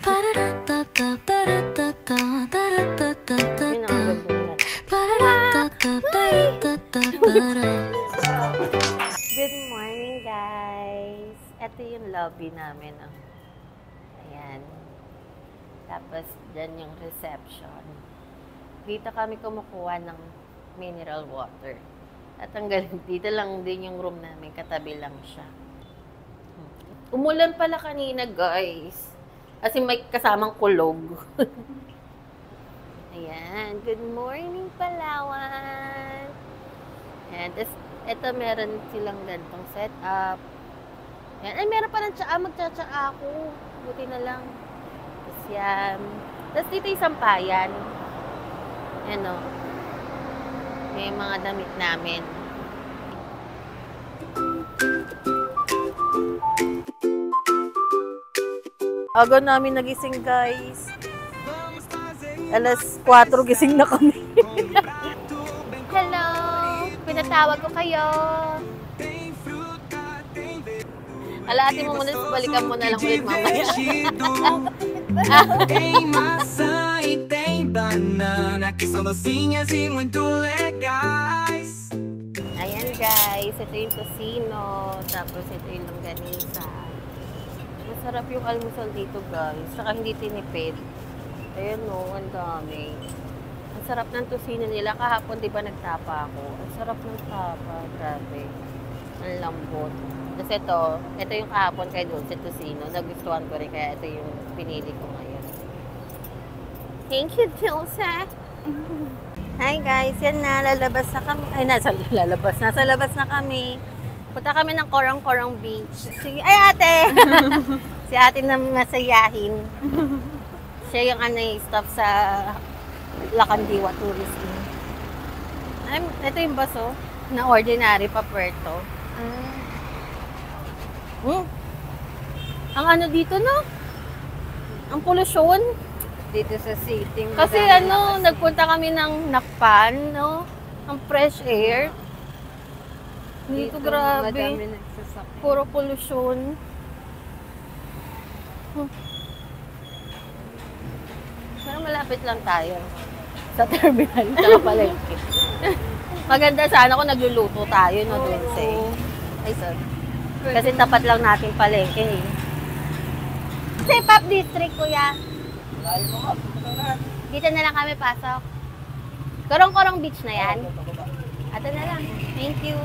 Good morning, guys. Ito yung lobby namin. Oh. Ayan. Tapos, dyan yung reception. Dito kami kumukuha ng mineral water. At dito lang din yung room namin. Katabi lang siya. Umulan pala kanina, guys. Kasi may kasamang kulog. Ayan. Good morning, Palawan. Ayan. Tapos, ito meron silang ganitong setup. Ayan. Ay, meron pa ng tsaa. Magtsatsaa ako. Buti na lang. Tapos yan. Tapos dito yung sampayan. Ayan o. May mga damit namin. Aga namin nagising, guys. Alas 4 gising na kami. Hello! Pinatawag ko kayo. Alatin mo muna, balikan mo na lang ulit mamaya. Ayan, guys. Ito yung tocino. Tapos ito yung longganisa. Masarap yung almusal dito, guys. Saka hindi tinipid. Ayan o, ang dami. Ang sarap ng tocino nila. Kahapon, di ba, nagtapa ako. Ang sarap ng tapa. Grabe. Ang lambot. Tapos ito yung kahapon kay Dulce tocino. Nagustuhan ko rin, kaya ito yung pinili ko ngayon. Thank you, Dulce. Hi, guys. Yan na, lalabas na kami. Ay, nasa labas na kami. Punta kami ng Corong-Corong Beach. Sige, ay, ate! Si ate na masayahin. Siya yung stop sa Lacandiwa Tourist Inn. Ito yung baso na ordinary pa Puerto. Ang ano dito, no? Ang polusyon. Dito sa sitting. Kasi nagpunta kami ng Nakpan, no? Ang fresh air. Dito grabe. Puro polusyon. Pero malapit lang tayo sa terminal, sa palengke. Maganda sana kung nagluluto tayo, no, Dulce? Ay, sorry. Kasi tapat lang natin palengke, eh. Sa Pop District, kuya. Dito na lang kami pasok. Corong-Corong Beach na yan. Ato na lang. Thank you.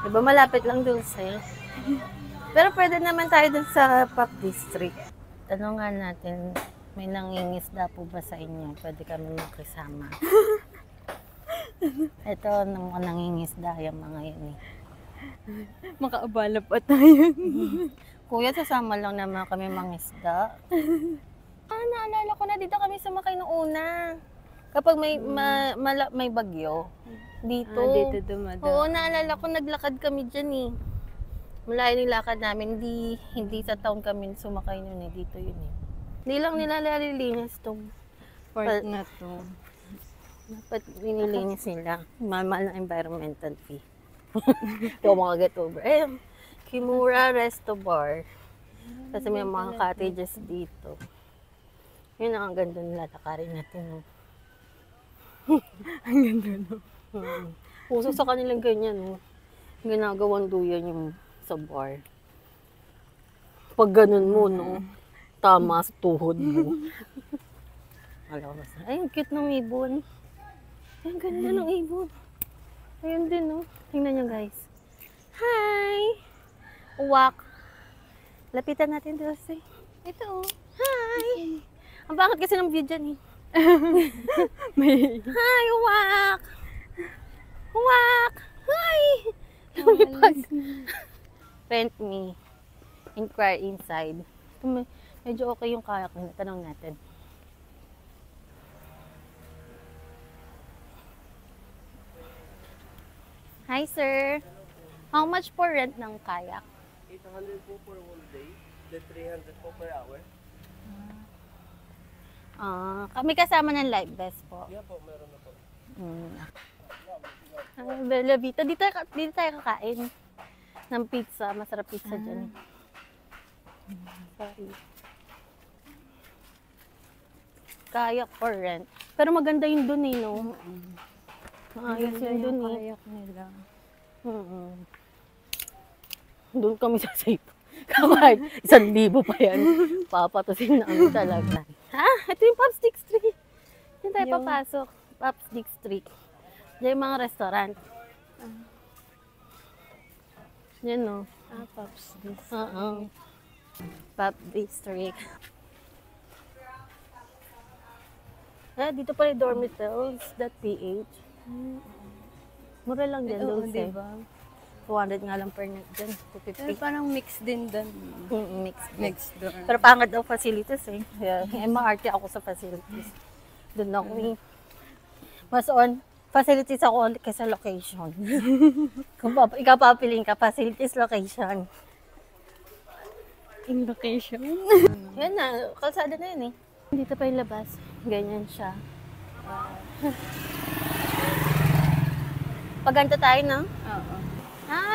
Diba malapit lang, Dulce? Pero pwede naman tayo dun sa Pop District. Tanungan natin, may nangingisda po ba sa inyo? Pwede kami makisama. Ito, nangingisda yung mga yun eh. Makaabala pa tayo. Kuya, sasama lang naman kami mangisda. Naalala ko na, dito kami sumakay noong una. Kapag may bagyo, dito. Dito dumadaan. Oo, naalala ko, naglakad kami dyan eh. Malayo yung lakad namin, hindi sa town kami sumakay nun eh. Dito yun eh. Hindi lang nila nalilinis itong Part na to. dapat nililinis nila. Mahal na environmental fee. Ito mga get over. Kimura Resto Bar. Kasi may mga cottages dito. Yun ang ganda nila. Takarin natin. No? Ang ganda, no? Puso sa kanilang ganyan. No? Ginagawang duyan yung sa bar. Pag ganun mo, no? Tama sa tuhod mo. Alam mo sa. Ay, ang cute ng ibon. Ay, ang ganda ng ibon. Ayun din, no? Tingnan nyo, guys. Hi! Uwak. Lapitan natin, Dulce. Ito, oh. Hi! Ang bakit kasi ng view dyan, eh. Hi, uwak! Uwak! Hi! Lumipad. Rent me. Inquire inside. Medyo okay yung kayak nila. Tanong natin. Hi, sir. How much for rent ng kayak? 800 po for one day, then 300 po per hour. Kami kasama ng life vest po. Yeah po, meron na po. Bella Vita, dito tayo kakain. ng pizza. Masarap pizza dyan. Sorry. Kayak for rent. Pero maganda yun dun eh, no? Maayos yun dun eh. Kayak nila. Doon kami sa safe. Kahit 1,000 pa yan. Papatusin namin talaga. Ha? Ito yung Popstick Street. Diyan tayo papasok. Popstick Street. Diyan yung mga restaurant. Yan no. Pops. Oo. Pop District. Dito pala yung dormitels.ph. Mura lang dyan, Oo, Dulce. diba? 200 nga lang per night dyan. Pero 250. parang mix din doon. Mix. Door. Pero pangat daw facilities eh. Yeah. MRT ako sa facilities. Doon ako eh. Mas on, facilities ako ulit kaysa location. Kung ikaw papiling ka, facilities, location. In location. Yan na, kalsada na yun eh. Dito pa yung labas. Ganyan siya. Paganta tayo na. Oo.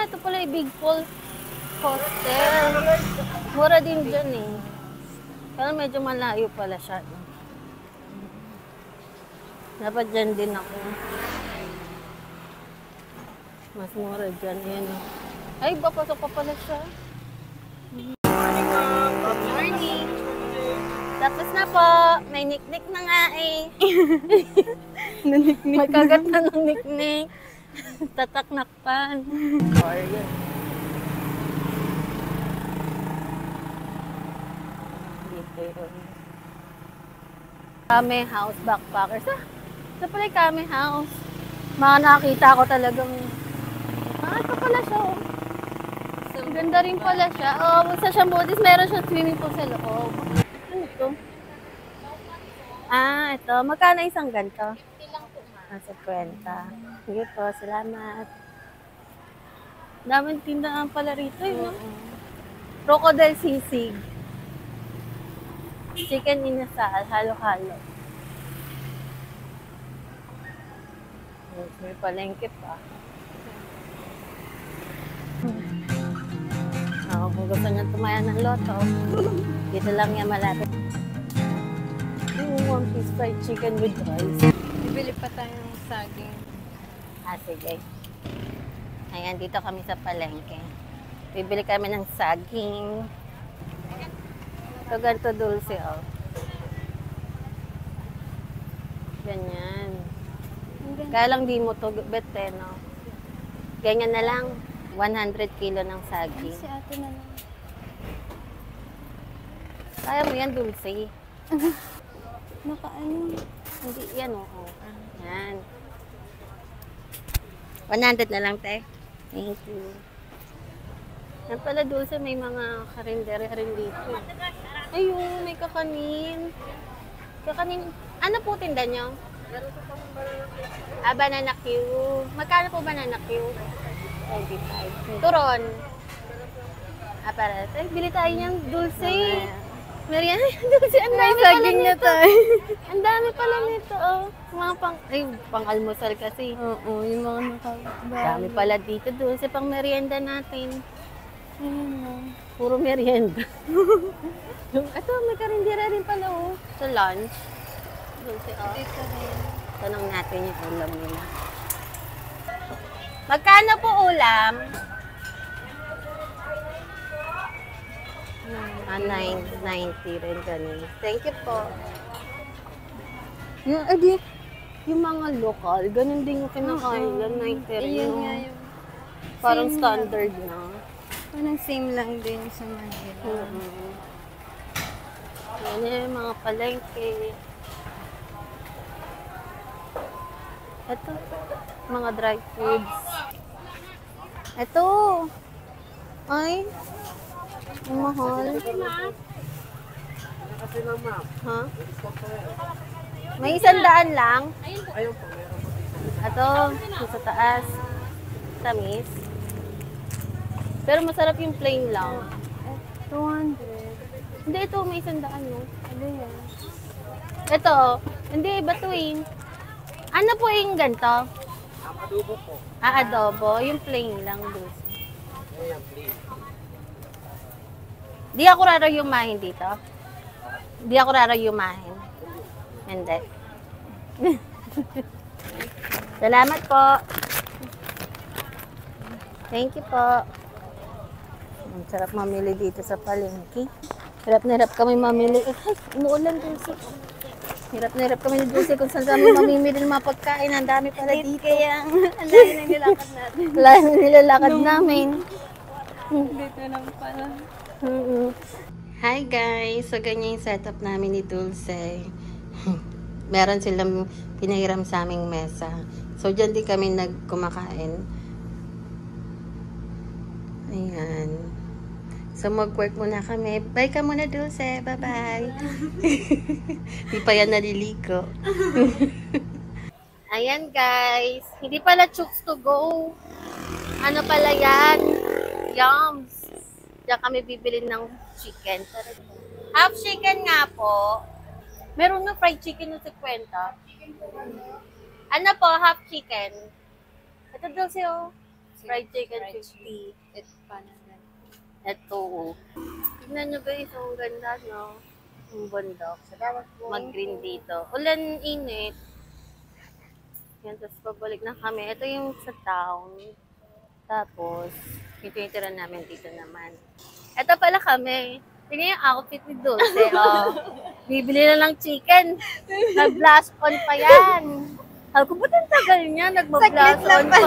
Ito pala yung Big Falls Hostel. Mura din dyan eh. Pero medyo malayo pala siya. No? Dapat dyan din ako. Mas mura dyan. Ayan. Ay, papasok pa pala siya. Good morning. Tapos na po. May niknik na nga eh. May kagat na ng niknik. Tataknakpan. Korean. Dito yun. Kame House Backpackers. Ito pala yung Kame House. Mga nakita ko talagang... ito pala siya oh. Ang ganda rin pala siya. Sa Shambotis, meron siyang swimming pool sa loob. Ano ito? Ito. Magkano isang ganito? 50. Sige po, salamat. Daming tindahan pala rito, no? Crocodile sisig. Chicken inasal, halo-halo. May palengke pa. Kung gusto niya tumaya ng loto, dito lang yan malapit. Yung one piece fried chicken with rice. Bibili pa tayo ng saging. Sige. Ayan, dito kami sa palengke. Bibili kami ng saging. Ito ganito dulce, oh. Ganyan. Kaya lang di mo to bete, no? Ganyan na lang. 100 kilo ng saging. Si ate na lang. Kaya mo yan, dulce. Nakaano? Hindi, yan, oo. Yan. 100 na lang, te. Thank you. Yan pala, dulce, may mga karindere rin dito. Ayun, may kakanin. Kakanin. Ano po tinda nyo? Banana Q. Magkano po banana Q? 25. Turon. Para. Bili tayo niyang dulce. Marian, dulce. Ang dami pala nito. Ang dami pala nito, oh. Mga pang-almusal kasi. Oo, yung mga Dami pala dito, dulce. Pang merienda natin. Ayun. Puro merienda. Ito, may karindera rin pala, oh. Sa lunch. Dulce, oh. Tanong natin yung ulam nila. Magkano po ulam? 990 rin ganun. Thank you po. Yung mga lokal, ganun din yung kinakain yan, 90 rin. Ayun No? nga yung... Parang same standard na. Parang same lang din sa Manila. Yan yung mga palengke. Ito, mga dry foods. Ito. Ay, ang mahal. Ha? May 100 lang. Ito, sa taas. Tamis. Pero masarap yung plain lang. 200. Hindi, ito may 100 no? Ano yan? Ito, hindi, batuin. Ano po yung ganito? Adobo po. Adobo. Yung plain lang, dus. Ayan, monthly. Di ako rarayumahin dito. Di ako rarayumahin. Hindi. Salamat po. Thank you po. Ang sarap mamili dito sa palengke. Hirap na hirap kami mamili. Ay, umuulan Dulce. Hirap na hirap kami ni Dulce kung saan kami mamimili ng mga pagkain. Ang dami pala dito. Kaya, ang dami na nilakad natin. Wala na nilalakad namin. Dito lang pala. Hi guys! So ganyan yung setup namin ni Dulce. Meron silang pinahiram sa aming mesa. So dyan din kami nagkumakain. Ayan. So mag-work muna kami. Bye ka muna Dulce. Bye-bye. Di pa yan naliligo. Ayan guys. Hindi pala chooks to go. Ano pala yan? Yums. Diyan kami bibili ng chicken. Half chicken nga po. Meron na fried chicken na 50. Ano po, half chicken? Ito daw siya, fried chicken 50. Ito pa na. Ito. Tignan nyo guys, ang ganda, no? Ang bundok. Mag-green dito. Ulan, init. Yan, tapos pabalik na kami. Ito yung sa town. Tapos, yung tinitira namin dito naman. Ito pala kami. Tingnan yung outfit ni Dulce. Oh. Bibili na ng chicken. Nag-blast on pa yan. Sabi ko, ba't ang tagal niya? Nag-blast on pa.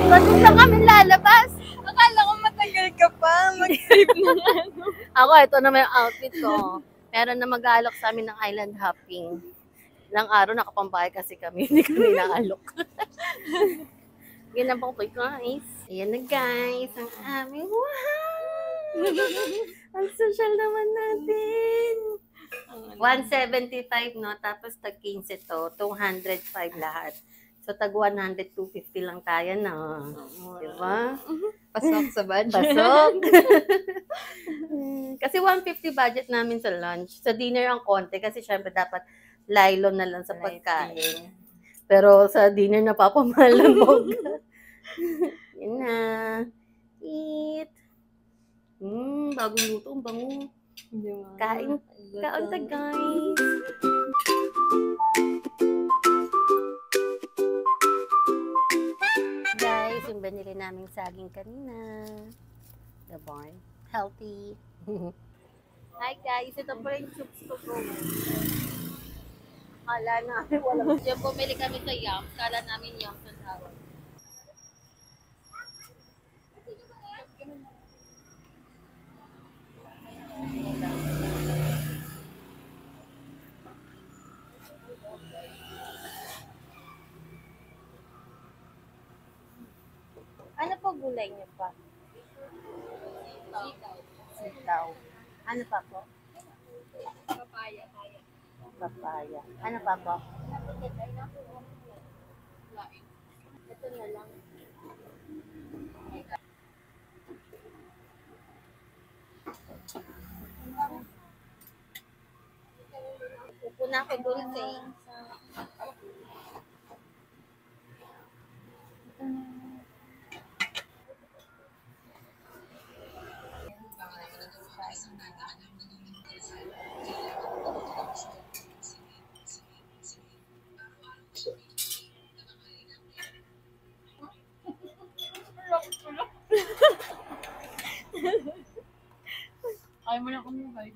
Ba't lang kami lalabas? Akala ko matagal ka pa. Mag-trip na yan. Ako, ito naman yung outfit ko. Meron na mag-aalok sa amin ng island hopping. Ilang araw nakapambahay kasi kami. Hindi kami naalok. Ganyan po guys. Ayan na guys. Ang aming wow! Ang social naman natin. 175 no? Tapos tag 15 to. 205 lahat. So tag 100, 250 lang tayo no? Diba? Pasok sa budget. Pasok. Kasi 150 budget namin sa lunch. Sa dinner ang konti kasi syempre dapat lilo na lang sa pagkain. Pero sa dinner napapamahal ng bongga. Yun na. Eat. Bagong luto. Ang bango. Kain. Kaon ta guys. Guys, yung binili naming saging kanina. The barn. Healthy. Hi guys, ito po yung soups ko po. Kala namin walang. Diyan bumili kami sa Yum. Kala namin Yum sa tawag. Ano po gulay niyo pa? Sitaw. Ano pa po? Papaya. Papaya. Ano pa po? Ito na lang. Upo na ako Dulce. Ay mo na kami guys.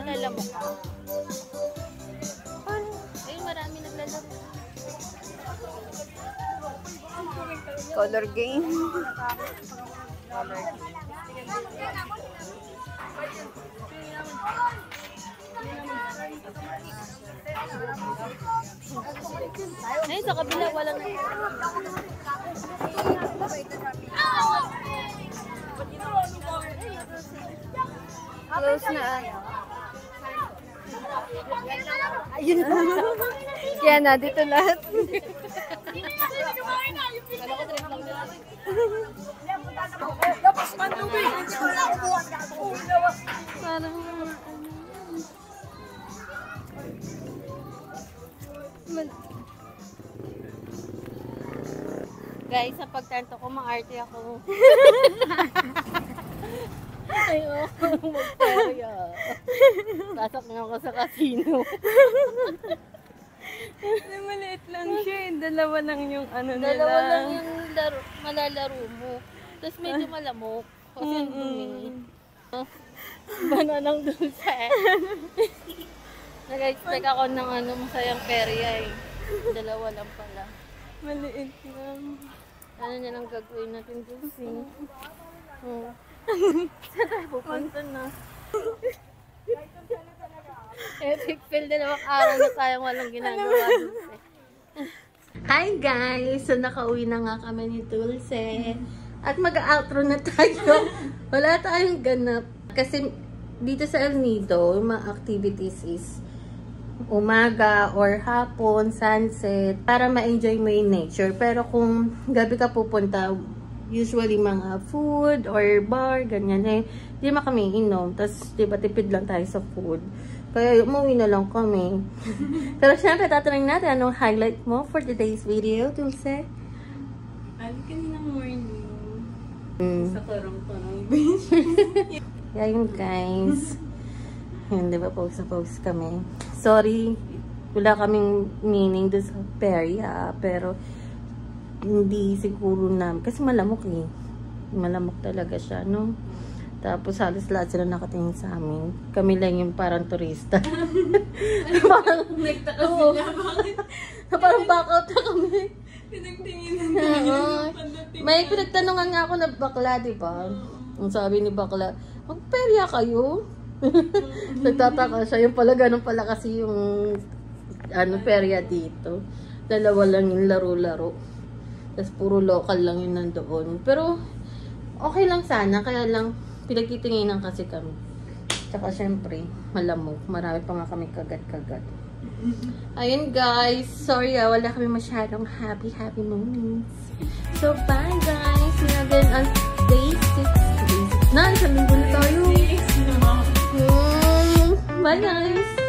Naglalamo ka. Ayun, marami naglalaro. Color game. Ay, sa kabila, wala na. Close na. Ayun na. Kaya na, dito lahat. Parang guys, sa pagtanto ko, maarte ako. Ayoko magpaya. Pasok nga ako sa casino. Maliit lang siya eh. Dalawa lang yung ano nila. Dalawa lang yung malalaro mo. Tapos medyo malamok. Kasi ang dumi. Bananang dulce. Nag-expect ako ng masayang perya eh. Dalawa lang pala. Maliit lang. Ano niya lang gagawin natin dulce? Oh. Saan tayo pupunta na? Epic fail na naman araw na tayong walang ginagawa dulce. Hi guys! So nakauwi na nga kami ni Dulce. At mag-outro na tayo. Wala tayong ganap. Kasi dito sa El Nido, yung mga activities is umaga or hapon, sunset, para ma-enjoy mo yung nature. Pero kung gabi ka pupunta, usually mga food or bar, ganyan eh. Hindi naman kami inom. Tapos, diba, tipid lang tayo sa food. Kaya umuwi na lang kami. Pero syempre, tatanungin natin anong highlight mo for today's video, Dulce? Kanina morning. Sa karong-karong. Yeah, yun guys. Yun, diba, post kami. Sorry, wala kaming meaning doon sa perya, pero hindi siguro namin. Kasi malamok eh. Malamok talaga siya, no? Tapos halos lahat sila nakatingin sa amin. Kami lang yung parang turista. Parang Nagtaka sila. Bakit? parang back out na kami. Pinagtinginan na. May pinagtanungan nga ako na bakla, di ba? Ang sabi ni bakla, magperya kayo? Nagtataka siya. Yung pala, ganun pala kasi yung perya dito. Dalawa lang yung laro-laro. Tapos puro local lang yun nandoon. Pero, okay lang sana. Kaya lang, pinagtitinginan kasi kami. Tsaka syempre, malamok. Marami pa nga kami kagat-kagat. Ayun guys. Sorry wala kami masyadong happy moments. So, bye guys. See you again on day 6. Na, isang linggo na tayo. Bye guys.